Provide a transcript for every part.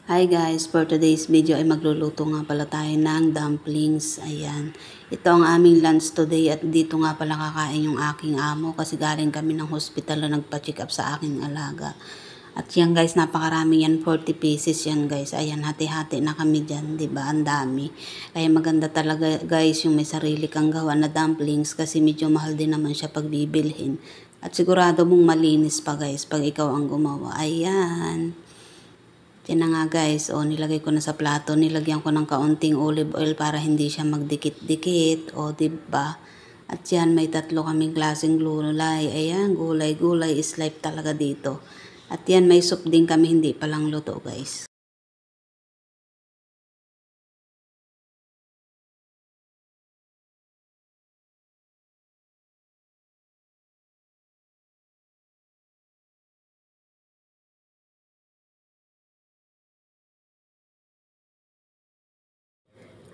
Hi guys, for today's video ay magluluto nga pala tayo ng dumplings. Ayan. Ito ang aming lunch today at dito nga pala kakain yung aking amo kasi galing kami ng hospital na nagpa-check up sa aking alaga. At yan guys, napakarami yan, 40 pieces yan guys. Ayan, hati-hati na kami dyan, diba? Ang dami. Kaya maganda talaga guys yung may sarili kang gawa na dumplings kasi medyo mahal din naman siya pag bibilhin. At sigurado mong malinis pa guys pag ikaw ang gumawa. Ayan. Yan na nga guys, nilagay ko na sa plato, nilagyan ko ng kaunting olive oil para hindi siya magdikit-dikit, diba? At yan, may 3 kaming klaseng gulay. Ayan, gulay-gulay is life talaga dito. At yan, may soup din kami, hindi palang luto guys.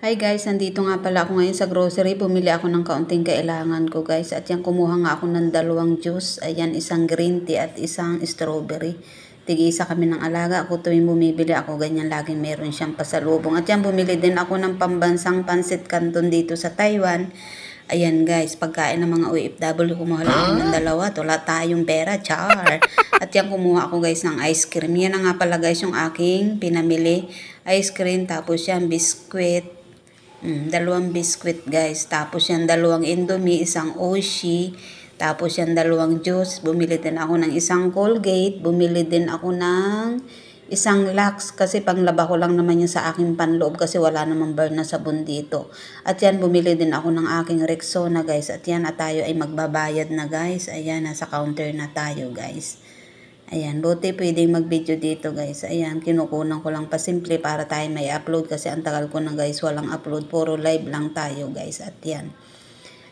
Hi guys, nandito nga pala ako ngayon sa grocery. Bumili ako ng kaunting kailangan ko guys. At yan, kumuha nga ako ng 2 juice. Ayan, isang green tea at isang strawberry. Tig-isa kami ng alaga. Ako tuwing bumibili ako, ganyan laging meron siyang pasalubong. At yan, bumili din ako ng pambansang pansit canton dito sa Taiwan. Ayan guys, pagkain ng mga OFW, kumuha lang ako ng 2. Wala tayong pera, char. At yan, kumuha ako guys ng ice cream. Yan na nga pala guys yung aking pinamili. Ice cream, tapos yan, biskwit. 2 biscuit guys. Tapos yan 2 Indomie, isang Oshi. Tapos yan 2 juice. Bumili din ako ng isang Colgate. Bumili din ako ng isang Lux. Kasi panglaba ko lang naman yun sa aking panloob. Kasi wala namang burn na sabon dito. At yan, bumili din ako ng aking Rexona guys. At yan, at tayo ay magbabayad na guys. Ayan, nasa counter na tayo guys. Ayan, buti pwedeng mag-video dito guys. Ayan, kinukunan ko lang pa simple para tayo may upload kasi ang tagal ko na guys walang upload. Puro live lang tayo guys. At yan.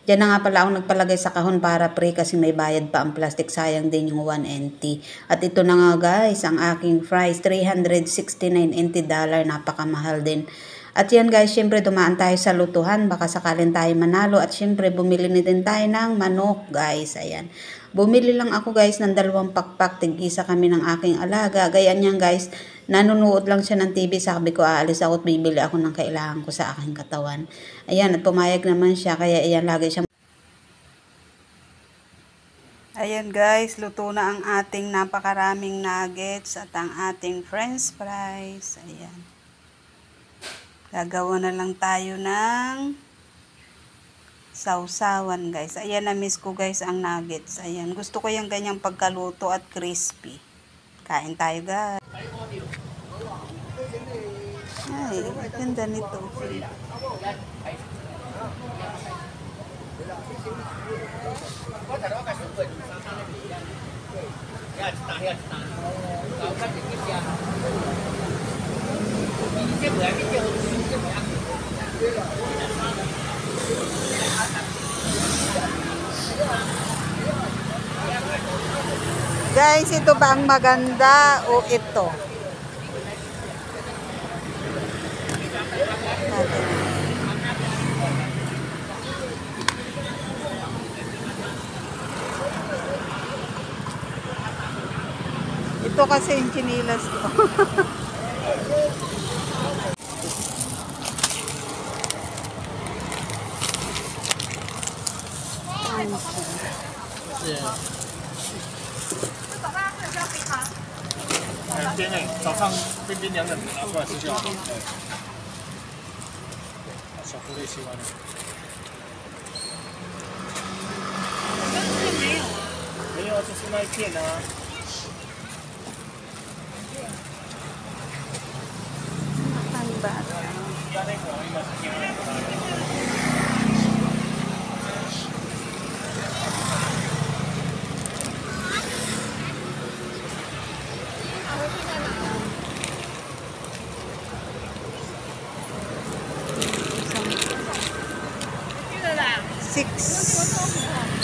Diyan na nga pala ako nagpalagay sa kahon para free kasi may bayad pa ang plastic. Sayang din yung 1NT. At ito na nga guys, ang aking fries. $369 NT. Napakamahal din. At yan guys, syempre dumaan tayo sa lutuhan. Baka sakalin tayo manalo. At syempre bumili na din tayo ng manok guys. Ayan. Bumili lang ako guys ng 2 pakpak. Tig-isa kami ng aking alaga. Gayaan yan guys. Nanonood lang siya ng TV. Sabi ko aalis ako at bibili ako ng kailangan ko sa aking katawan. Ayan, at pumayag naman siya. Kaya ayan, lagi siya. Ayan guys, luto na ang ating napakaraming nuggets at ang ating french fries. Ayan. Gagawa na lang tayo ng sausawan guys. Ayan, na-miss ko guys ang nuggets. Ayan, gusto ko yung ganyang pagkaluto at crispy. Kain tayo guys. Ay, ganda nito. Guys, ito ba ang maganda o ito? Ito kasi yung chinilas ko. Yeah. 边内早上冰冰凉冷的拿出来吃就好。小狐狸喜欢的。没有啊，就是那一片啊。Six.